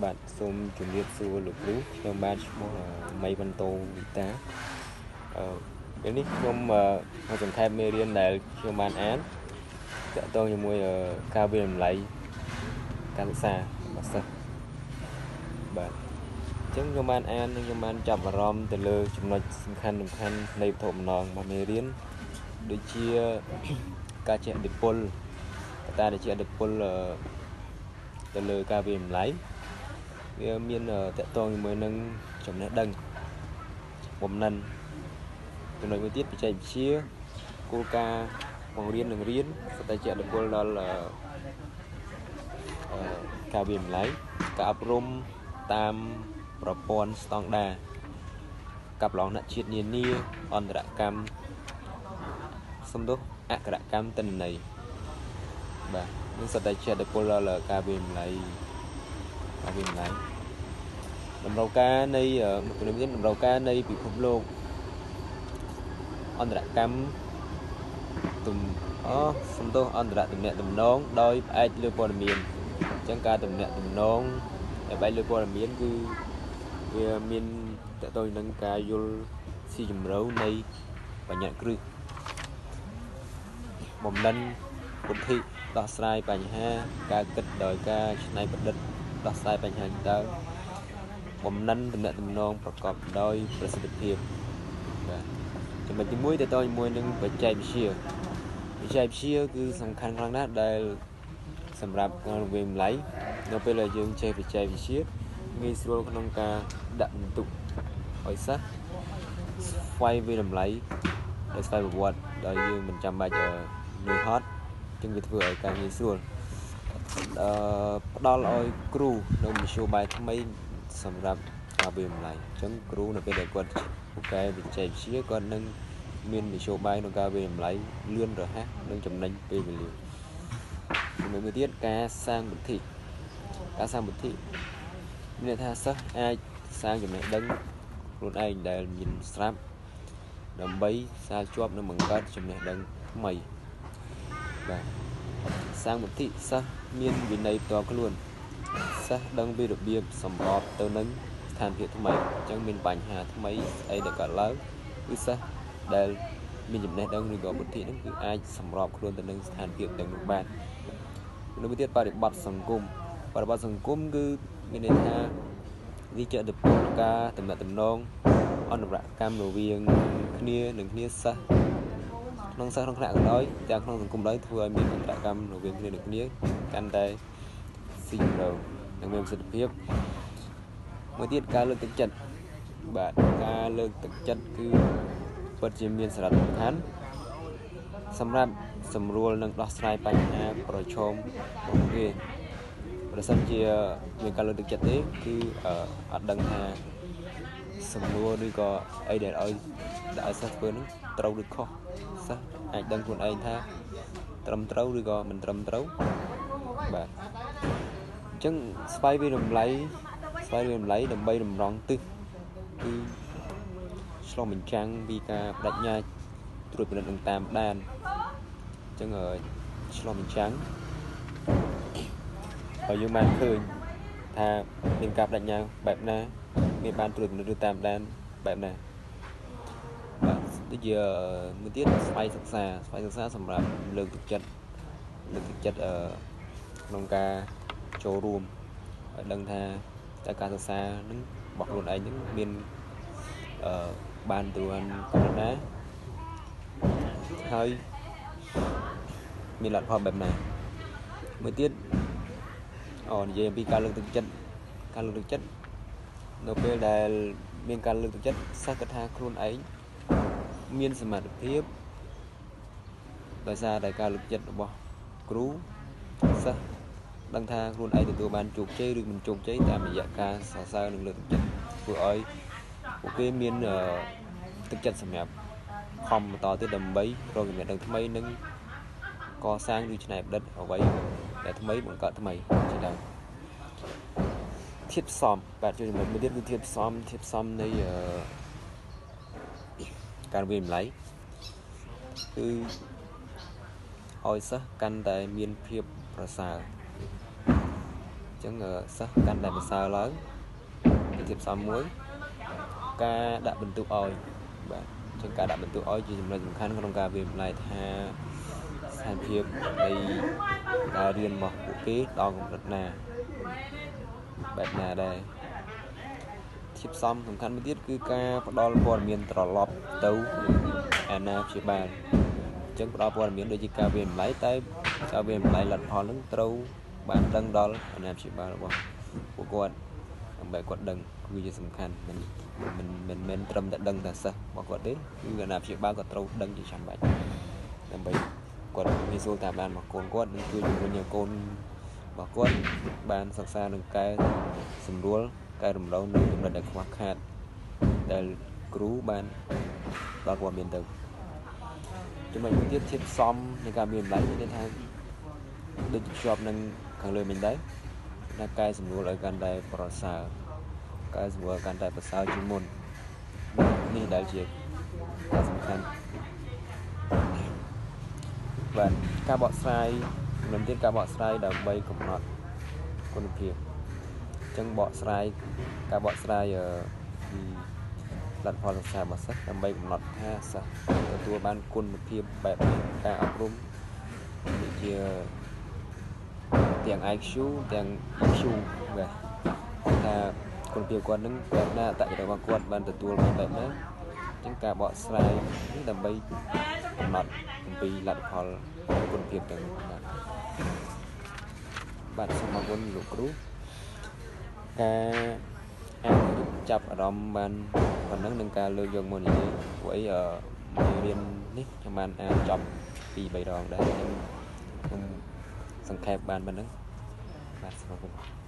Bạn xôm chuẩn bị xua lục rú trong ban mấy văn tô vị tá cái nick trong họ chẳng thay mê riêng này trong ban án sẽ tôi như môi cao viên lấy can xa và sơ bạn chứng trong ban án trong ban chập và rom từ lơ chúng nó khăn này thộm nòng mà mê riêng để chia ca chạy được pol ta để chia được pol từ lơ cao viên lấy miên tại tôi mới nâng trong nó đằng bom năn từ nơi mới tiếp chạy chia cô ca màu riêng đừng riêng ta chạy được cô đó là cao biển lấy cả rum tam propon standard cặp lóng nặng chiết nhiên nia on đã cam xong đó đã cam tình này bà nhưng sau đây chạy được cô là cao biển lấy đầm rau cá này một cái biết đầm rau cá này bị phun lô on đã cam tùm xong đó on đã tùm nè tùm nón đôi ai lưu bò miền chẳng ca tùm nè tùm nón để bay lưu bò miền cứ miền tại tôi nâng ca vô si chùm rấu này và nhận cứ bom nâng bột thị đo sai bánh ha ca kịch đời ca này bật địch đo sai bánh ha tớ bom nâng tùm nè tùm nónประกอบដោយ ប្រសិទ្ធភាព ចំណុចទី1តើតើមួយនឹងបច្ចេកវិទ្យាគឺសំខាន់ខ្លាំងណាស់ដែលសម្រាប់ការវិនិច្ឆ័យនៅពេលដែលយើងចេះបច្ចេកវិទ្យាងាយស្រួលក្នុងការដាក់បន្ទុកឲ្យសិស្សស្វ័យវិតម្លៃដោយស្វ័យប្រវត្តិដោយយើងមិនចាំបាច់នឿយហត់จึงវាធ្វើឲ្យការងាយស្រួលផ្ដល់ឲ្យគ្រូនៅមធ្យោបាយថ្មីសម្រាប់ការវិតម្លៃអញ្ចឹងគ្រូនៅពេលដែលគាត់ពូកែបច្ចេកវិទ្យាគាត់នឹងមានមធ្យោបាយក្នុងការវិតម្លៃលឿនរហ័សនិងចំណេញពេលវេលាចំណុចមួយទៀតការសាងបុទ្ធិមានន័យថាសិស្សអាចសាងចំណេះដឹងខ្លួនឯងដែលមានស្រាប់ដើម្បីសារជាប់និងបង្កើតចំណេះដឹងថ្មីបាទសាងបុទ្ធិសិស្សមានវិន័យផ្ទាល់ខ្លួនសិស្សដឹងពីរបៀបសម្របទៅនឹងស្ថានភាពថ្មីអញ្ចឹងមានបញ្ហាថ្មីស្អីដែលកើតឡើងគឺសិស្សដែលមានចំណេះដឹងឬក៏បុទ្ធិហ្នឹងគឺអាចសម្របខ្លួនទៅនឹងស្ថានភាពទាំងនោះបាននៅមួយទៀតបរិបទសង្គមគឺមានន័យថាវាជាទៅពលការតំណែងតំណងអន្តរកម្មរវាងគ្នានឹងគ្នាសិស្សក្នុងសិស្សក្នុងថ្នាក់ក៏ដោយទាំងក្នុងសង្គមដែរធ្វើឲ្យមានអន្តរកម្មរវាងគ្នានឹងគ្នាកាន់តែស៊ីជម្រៅនិងមានប្រសិទ្ធភាពមួយទៀតការលើកទឹកចិត្តបាទការលើកទឹកចិត្តគឺពិតជាមានសារៈសំខាន់សម្រាប់សម្រួលនិងដោះស្រាយបញ្ហាប្រឈមរបស់គេប្រសិនជាមានការលើកទឹកចិត្តទេគឺអត់ដឹងថាសំណួរឬក៏អីដែលឲ្យដាក់ឲ្យសិស្សធ្វើនឹងត្រូវឬខុសសិស្សអាចដឹងខ្លួនឯងថាត្រឹមត្រូវឬក៏មិនត្រឹមត្រូវបាទអញ្ចឹងស្វ័យវិតម្លៃដើម្បីតម្រង់ទិសគឺឆ្លុះបញ្ចាំងពីការបដិញ្ញាត្រួតពិនិត្យនឹងតាមដានអញ្ចឹងឆ្លុះបញ្ចាំងហើយយើងបានឃើញថាមានការបដិញ្ញាបែបណាមានបានត្រួតពិនិត្យតាមដានបែបណាបាទដូចជាមួយទៀតស្វ័យសិក្សាសម្រាប់លើកទឹកចិត្តក្នុងការចូលរួមឲ្យដឹងថាតើការសិក្សានឹងរបស់ខ្លួនឯងនឹងមានបានត្រួតកម្រិតណាហើយមានលទ្ធផលបែបណាមួយទៀតនិយាយអំពីការលើកទឹកចិត្តនៅពេលដែលមានការលើកទឹកចិត្តសិស្សគិតថាខ្លួនឯងមានសមត្ថភាពដោយសារតែការលើកចិត្តរបស់គ្រូសិស្សដឹងថាខ្លួនឯងទទួលបានជោគជ័យឬមិនជោគជ័យតាមរយៈការសរសើរនិងលើកទឹកចិត្តធ្វើឲ្យពួកគេមានទឹកចិត្តសម្រាប់ខំបន្តទៀតដើម្បីរកចំណេះដឹងថ្មីនិងកសាងឬច្នៃប្រឌិតអ្វីដែលថ្មីបង្កើតថ្មីជាដើមធាតុផ្សំបាទជួយចំណុចមួយទៀតគឺធាតុផ្សំនៃការវិនិច្ឆ័យគឺឲ្យសិស្សកាន់តែមានភាពប្រសើរ chẳng sắc căn đại một sao lớn cái tiếp sau muối ca đã bình tụ oi bạn chẳng ca đã bình tụ oi chỉ là dùng khăn không ca về lại tha sản phiệp đây là riêng một vũ khí đòn rất nà bạn nà đây tiếp xong dùng khăn mới tiết cứ ca bắt đo còn miền trò lọp tấu Anna phía bàn chẳng bắt đo còn miền đôi chỉ ca về lấy tay ca về lại lật hòn lưng trâu bạn đăng đó Anna phía bàn của quận bài quận đằng quy sầm khăn mình trầm đã đằng là sao bỏ quận đấy như là phía ba quận trâu đằng chỉ chẳng bài làm bài quận vì số thả bàn mà cồn quận cứ dùng nhiều cồn bỏ quận bàn sạc xa đừng cái sầm đuôi cái rầm lâu nữa cũng là đặc hoặc hạt để cứu bàn đó của miền tây chúng mình tiếp tiếp xong nên cả miền lấy nên thay được job nâng khẳng lời mình đấy là cái sầm đuôi lại gần đây prasa cái vừa gần đây prasa chuyên mônนี่ได้เชียร์สำคัญvà ការបកស្រាយនឹងទៀតការបកស្រាយដើម្បីកំណត់គុណភាពអញ្ចឹងបកស្រាយការបកស្រាយលទ្ធផលសិក្សារបស់សិស្សដើម្បីកំណត់ថាសិស្សទទួលបានគុណភាពបែបការអប់រំដូចជាទាំង IQ ទាំង EQ បាទថាគុណភាពគាត់នឹងបែបណាអត្តចរិតរបស់គាត់បានទទួលបានបែបណាអញ្ចឹងការបកស្រាយនេះដើម្បីកំណត់អំពីលទ្ធផលគុណភាពទាំងបាទសូមអរគុណលោកគ្រូការចាប់អារម្មណ៍បានប៉ុណ្ណឹងនឹងការលើកយកមកនិយាយព្រោះអីមេរៀននេះខ្ញុំបានអានចប់ពី3ដងដែរខ្ញុំសង្ខេបបានប៉ុណ្ណឹងបាទសូមអរគុណ